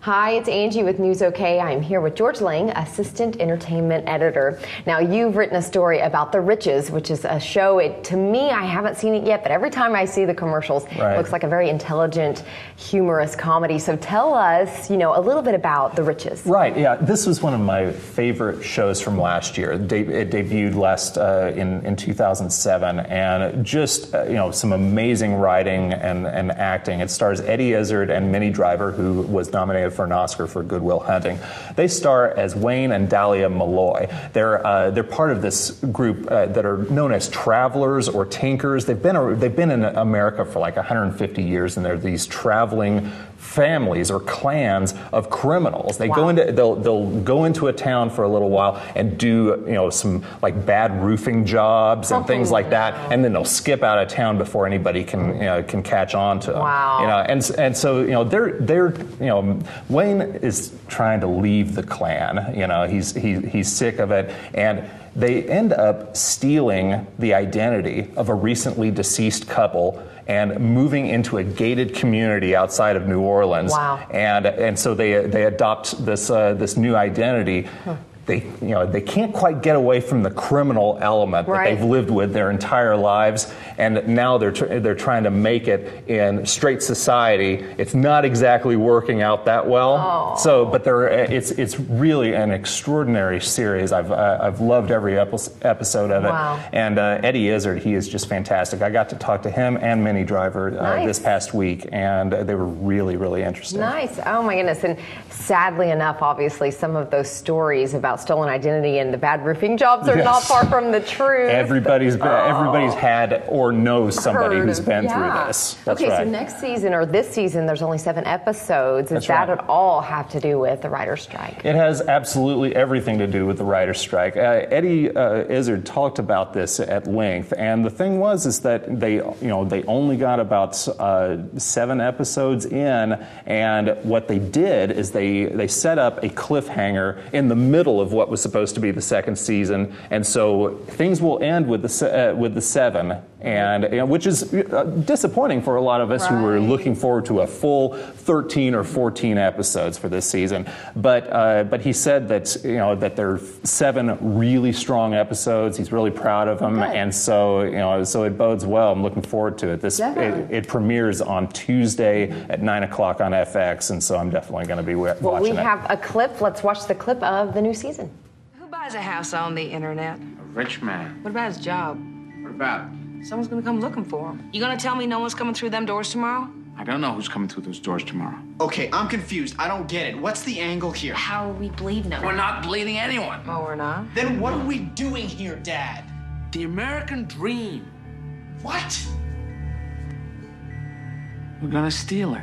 Hi, it's Angie with News OK. I'm here with George Lang, Assistant Entertainment Editor. Now, you've written a story about The Riches, which is a show, to me, I haven't seen it yet, but every time I see the commercials, It looks like a very intelligent, humorous comedy. So tell us, a little bit about The Riches. Right, yeah. This was one of my favorite shows from last year. It debuted in 2007, and just, some amazing writing and acting. It stars Eddie Izzard and Minnie Driver, who was nominated for an Oscar for Good Will Hunting. They star as Wayne and Dahlia Malloy. They're part of this group that are known as travelers or tinkers. They've been in America for like 150 years, and they're these traveling families or clans of criminals. They'll go into a town for a little while and do some like bad roofing jobs and things like that, and then they'll skip out of town before anybody can catch on to them. Wow. And so they're Wayne is trying to leave the clan. He's sick of it, and they end up stealing the identity of a recently deceased couple and moving into a gated community outside of New Orleans. Wow. And so they adopt this new identity. They can't quite get away from the criminal element that they've lived with their entire lives, and now they're trying to make it in straight society. It's not exactly working out that well. Oh. So, but it's really an extraordinary series. I've loved every episode of it. Wow. And Eddie Izzard, he is just fantastic. I got to talk to him and Minnie Driver this past week, and they were really, really interesting. Nice. Oh my goodness. And sadly enough, obviously, some of those stories about stolen identity and the bad roofing jobs are not far from the truth. Everybody's had or knows somebody who's been through this. That's okay, right. so next season, or this season, there's only 7 episodes. Does that at all have to do with the writer's strike? It has absolutely everything to do with the writer's strike. Eddie Izzard talked about this at length, and the thing is that they only got about 7 episodes in, and what they did is they set up a cliffhanger in the middle of what was supposed to be the second season, and so things will end with the 7, and which is disappointing for a lot of us who were looking forward to a full 13 or 14 episodes for this season. But he said that there are 7 really strong episodes. He's really proud of them, and so so it bodes well. I'm looking forward to it. It premieres on Tuesday at 9:00 on FX, and so I'm definitely going to be watching it. Well, we have a clip. Let's watch the clip of the new season. Who buys a house on the internet? A rich man. What about his job? What about? Someone's gonna come looking for him. You gonna tell me no one's coming through them doors tomorrow? I don't know who's coming through those doors tomorrow. Okay, I'm confused. I don't get it. What's the angle here? How are we bleeding them? We're not bleeding anyone. Oh, we're not? Then what are we doing here, Dad? The American dream. What? We're gonna steal it.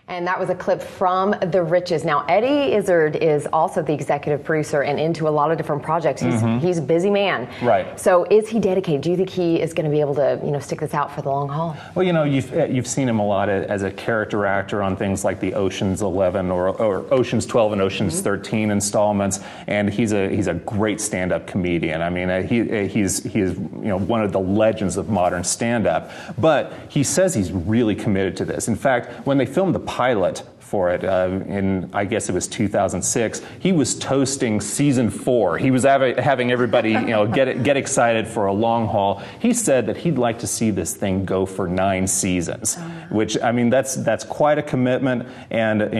And that was a clip from The Riches. Now, Eddie Izzard is also the executive producer and into a lot of different projects. He's a busy man. Right. So is he dedicated? Do you think he is going to be able to, stick this out for the long haul? Well, you've seen him a lot as a character actor on things like the Ocean's 11 or Ocean's 12 and Ocean's 13 installments, and he's a great stand-up comedian. I mean, he is one of the legends of modern stand-up. But he says he's really committed to this. In fact, when they filmed the pilot for it in, I guess it was 2006, he was toasting season 4. He was having everybody get excited for a long haul. He said that he'd like to see this thing go for 9 seasons, which, I mean, that's quite a commitment. And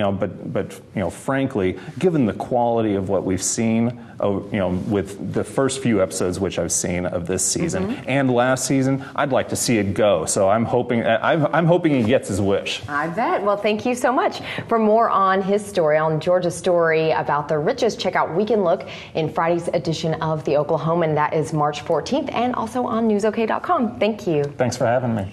but frankly, given the quality of what we've seen, with the first few episodes which I've seen of this season and last season, I'd like to see it go. So I'm hoping he gets his wish. I bet. Well, thank you so much. For more on his story, on George's story about The Riches, check out Weekend Look in Friday's edition of the Oklahoman. That is March 14th, and also on newsok.com. Thank you. Thanks for having me.